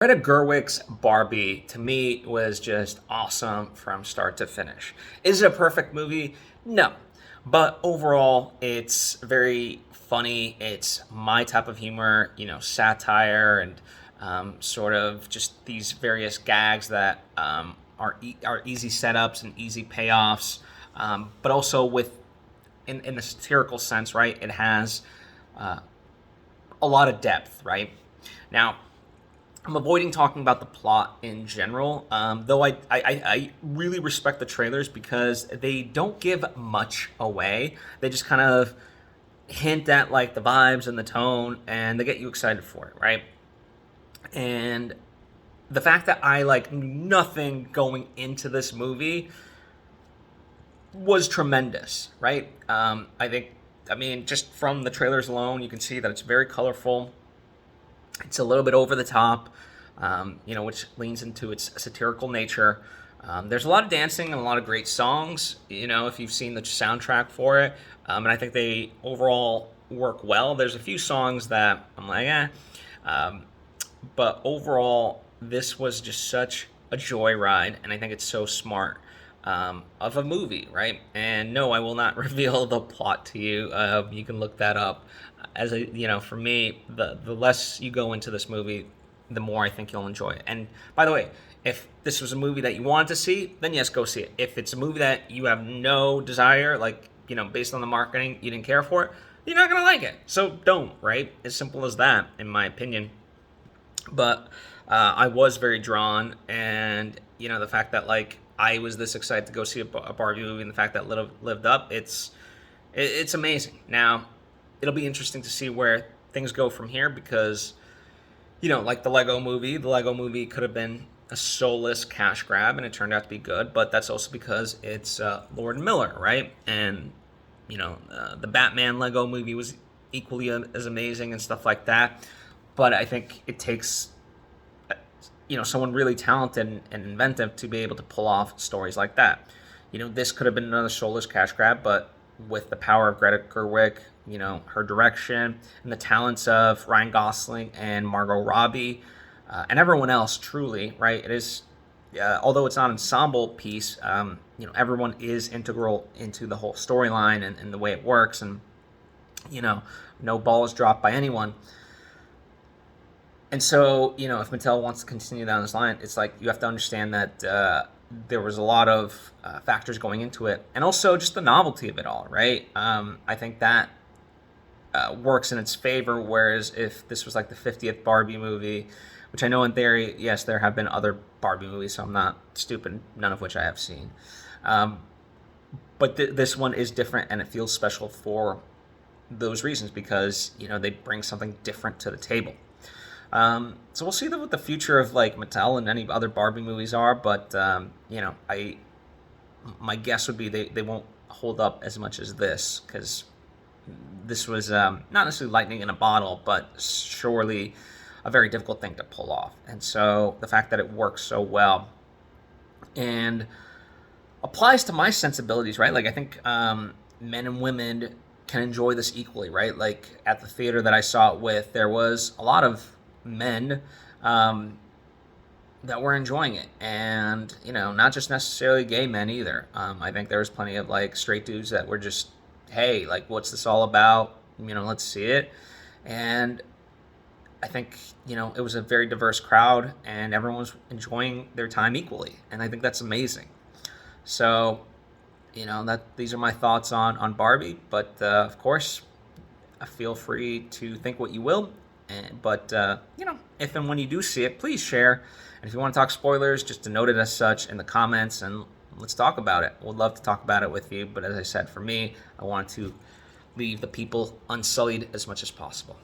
Greta Gerwig's Barbie, to me, was just awesome from start to finish. Is it a perfect movie? No. But overall, it's very funny. It's my type of humor, satire and sort of just these various gags that are easy setups and easy payoffs, but also in the satirical sense, right? It has uh, a lot of depth, right? Now, I'm avoiding talking about the plot in general, though I really respect the trailers because they don't give much away. They just kind of hint at like the vibes and the tone, and they get you excited for it, right? And the fact that I like nothing going into this movie was tremendous, right? I mean, just from the trailers alone, you can see that it's very colorful. It's a little bit over the top, which leans into its satirical nature. There's a lot of dancing and a lot of great songs, if you've seen the soundtrack for it. And I think they overall work well. There's a few songs that I'm like, eh. Um, but overall, this was just such a joyride, and I think it's so smart of a movie, right? And no, I will not reveal the plot to you. You can look that up. For me, the less you go into this movie, the more I think you'll enjoy it. And by the way, if this was a movie that you wanted to see, then yes, go see it. If it's a movie that you have no desire, like, based on the marketing, you didn't care for it, you're not gonna like it. So don't, right? As simple as that, in my opinion. But I was very drawn, and the fact that like I was this excited to go see a Barbie movie, and the fact that lived up, it's amazing. Now, it'll be interesting to see where things go from here because, like the Lego movie could have been a soulless cash grab, and it turned out to be good. But that's also because it's Lord Miller, right? And the Batman Lego movie was equally as amazing and stuff like that. But I think it takes someone really talented and inventive to be able to pull off stories like that. This could have been another soulless cash grab, but with the power of Greta Gerwig, her direction and the talents of Ryan Gosling and Margot Robbie, and everyone else, truly, right? It is, although it's not an ensemble piece, everyone is integral into the whole storyline and the way it works, and no ball is dropped by anyone. And so, if Mattel wants to continue down this line, it's like you have to understand that there was a lot of factors going into it, and also just the novelty of it all, right? I think that works in its favor. Whereas if this was like the 50th Barbie movie, which I know in theory, yes, there have been other Barbie movies, so I'm not stupid, none of which I have seen. Um, but this one is different, and it feels special for those reasons because they bring something different to the table. So we'll see what the future of like Mattel and any other Barbie movies are, but I my guess would be they won't hold up as much as this because this was not necessarily lightning in a bottle, but surely a very difficult thing to pull off. And so the fact that it works so well and applies to my sensibilities, right? Like I think men and women can enjoy this equally, right? Like at the theater that I saw it with, there was a lot of men that were enjoying it, and not just necessarily gay men either. I think there was plenty of like straight dudes that were just, hey, like what's this all about? Let's see it. And I think it was a very diverse crowd, and everyone was enjoying their time equally, and I think that's amazing. So that these are my thoughts on Barbie, but of course, feel free to think what you will. But if and when you do see it, please share. And if you want to talk spoilers, just denote it as such in the comments, and let's talk about it. We'd love to talk about it with you. But as I said, for me, I want to leave the people unsullied as much as possible.